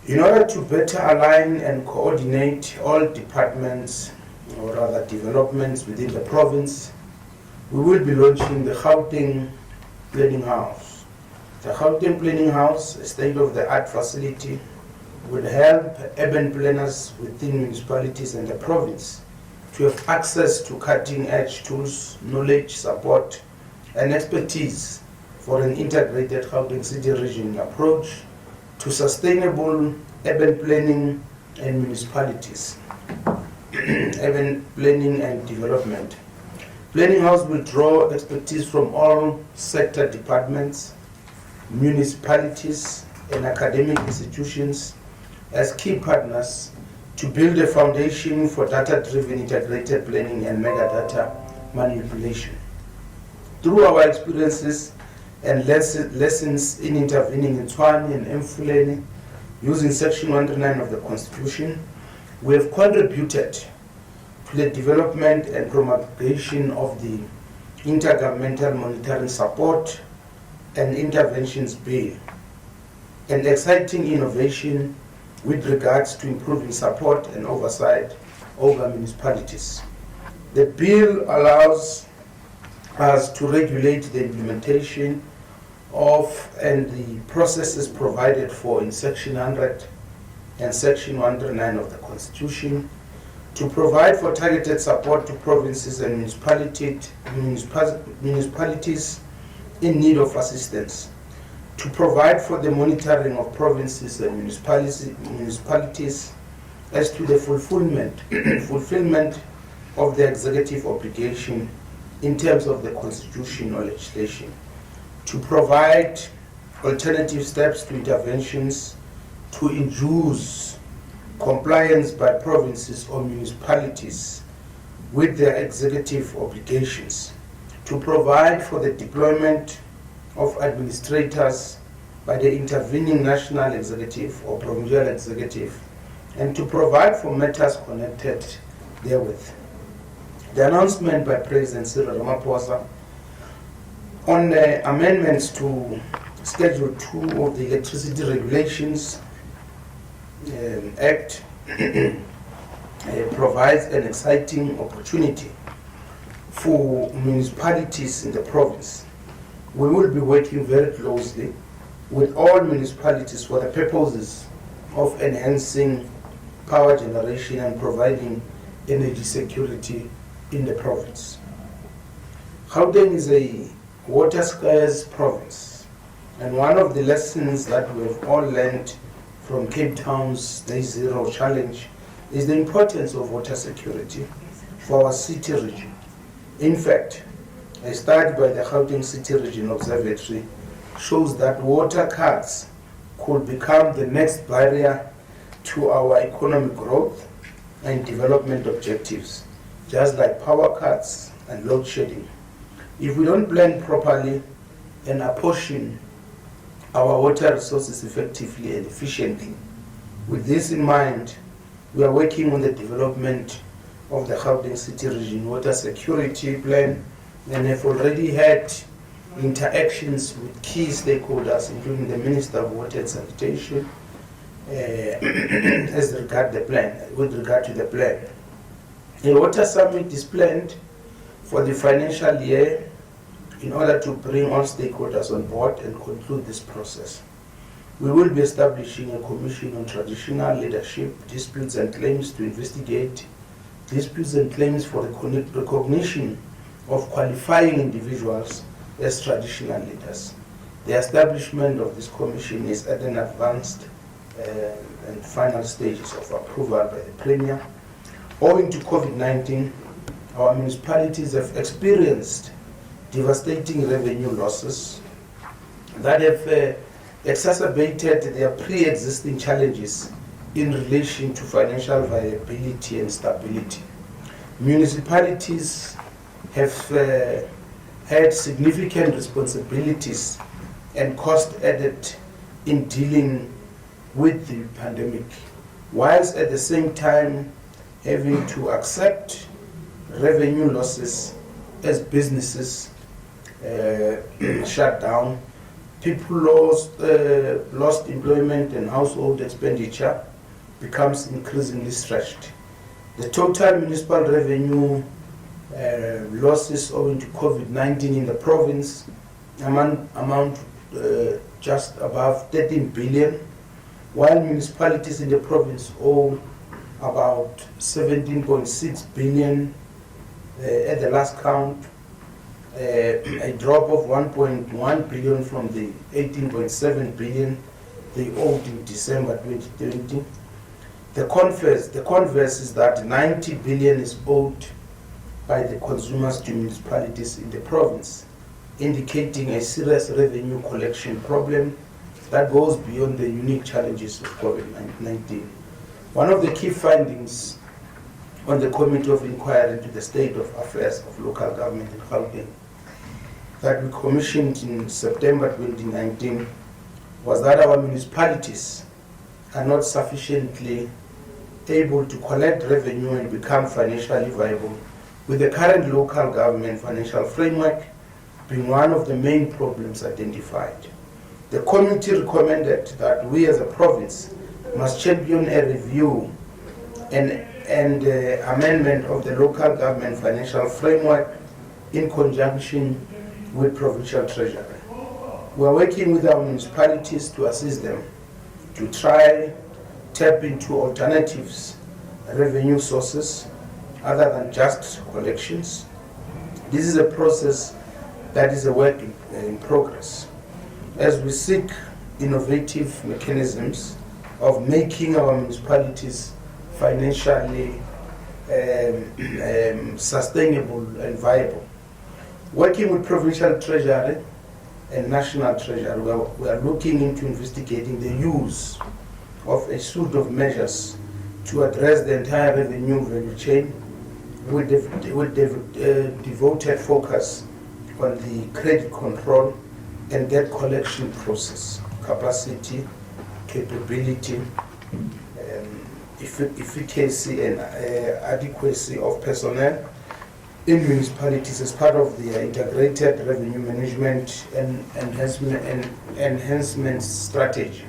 In order to better align and coordinate all departments, or rather developments within the province, we will be launching the Gauteng Planning House. The Gauteng Planning House, a state-of-the-art facility, will help urban planners within municipalities and the province to have access to cutting-edge tools, knowledge, support, and expertise for an integrated Gauteng City Region approach to sustainable urban planning and municipalities, urban planning and development. Planning House will draw expertise from all sector departments, municipalities, and academic institutions as key partners to build a foundation for data-driven integrated planning and metadata manipulation. Through our experiences and lessons in intervening in Tshwane and Mfuleni using Section 139 of the Constitution, we have contributed to the development and promulgation of the Intergovernmental Monitoring Support and Interventions Bill, an exciting innovation with regards to improving support and oversight over municipalities. The bill allows us to regulate the implementation of and the processes provided for in Section 100 and Section 139 of the Constitution, to provide for targeted support to provinces and municipalities in need of assistance, to provide for the monitoring of provinces and municipalities as to the fulfillment of the executive obligation in terms of the Constitution or legislation, to provide alternative steps to interventions to induce compliance by provinces or municipalities with their executive obligations, to provide for the deployment of administrators by the intervening national executive or provincial executive, and to provide for matters connected therewith. The announcement by President Cyril Ramaphosa on the amendments to Schedule 2 of the Electricity Regulations Act provides an exciting opportunity for municipalities in the province. We will be working very closely with all municipalities for the purposes of enhancing power generation and providing energy security in the province. Gauteng is a water-scarce province, and one of the lessons that we have all learned from Cape Town's Day Zero challenge is the importance of water security for our city region. In fact, a study by the Gauteng City Region Observatory shows that water cuts could become the next barrier to our economic growth and development objectives, just like power cuts and load shedding. If we don't plan properly and apportion our water resources effectively and efficiently, with this in mind, we are working on the development of the Gauteng City Region Water Security Plan and have already had interactions with key stakeholders, including the Minister of Water and Sanitation, with regard to the plan. A water summit is planned for the financial year in order to bring all stakeholders on board and conclude this process. We will be establishing a commission on traditional leadership, disputes and claims to investigate disputes and claims for the recognition of qualifying individuals as traditional leaders. The establishment of this commission is at an advanced and final stages of approval by the Premier. Owing to COVID-19, our municipalities have experienced devastating revenue losses that have exacerbated their pre-existing challenges in relation to financial viability and stability. Municipalities have had significant responsibilities and cost added in dealing with the pandemic, whilst at the same time having to accept revenue losses as businesses shut down people lost employment and household expenditure becomes increasingly stretched. The total municipal revenue losses owing to COVID-19 in the province amount just above 13 billion, while municipalities in the province owe about 17.6 billion at the last count, a drop of 1.1 billion from the 18.7 billion they owed in December 2020. The converse is that 90 billion is owed by the consumers to municipalities in the province, indicating a serious revenue collection problem that goes beyond the unique challenges of COVID-19. One of the key findings on the Committee of Inquiry into the State of Affairs of Local Government in Gauteng that we commissioned in September 2019 was that our municipalities are not sufficiently able to collect revenue and become financially viable, with the current local government financial framework being one of the main problems identified. The committee recommended that we as a province must champion a review and amendment of the local government financial framework in conjunction with provincial treasury. We are working with our municipalities to assist them to try tap into alternatives revenue sources other than just collections. This is a process that is a work in progress as we seek innovative mechanisms of making our municipalities financially sustainable and viable. Working with provincial treasury and national treasury, we are looking into investigating the use of a suite of measures to address the entire revenue value chain with devoted focus on the credit control and debt collection process, capacity, capability, efficacy and adequacy of personnel in municipalities as part of the integrated revenue management and enhancement strategy.